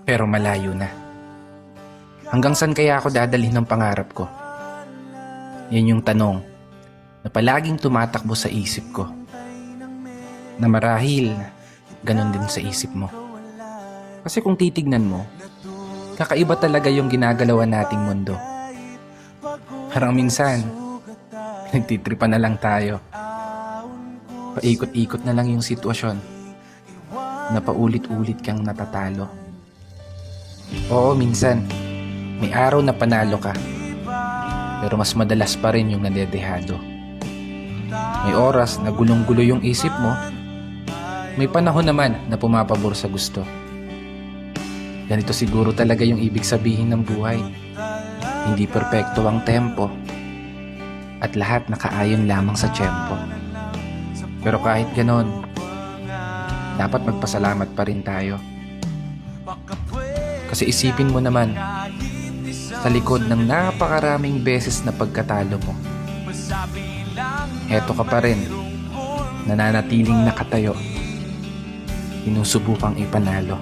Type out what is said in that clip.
pero malayo na. Hanggang saan kaya ako dadalhin ng pangarap ko? Yan yung tanong na palaging tumatakbo sa isip ko. Na marahil, ganun din sa isip mo. Kasi kung titignan mo, kakaiba talaga yung ginagalawan nating mundo. Parang minsan, nagtitripa na lang tayo. Paikot-ikot na lang yung sitwasyon na paulit-ulit kang natatalo. Oo, minsan, may araw na panalo ka, pero mas madalas pa rin yung nadedehado. May oras na gulong-gulo yung isip mo, may panahon naman na pumapabor sa gusto. Ganito siguro talaga yung ibig sabihin ng buhay. Hindi perpekto ang tempo at lahat nakaayon lamang sa tiyempo. Pero kahit ganon, dapat magpasalamat pa rin tayo. Kasi isipin mo naman, sa likod ng napakaraming beses na pagkatalo mo, eto ka pa rin, nananatiling nakatayo, sinusubukang ipanalo.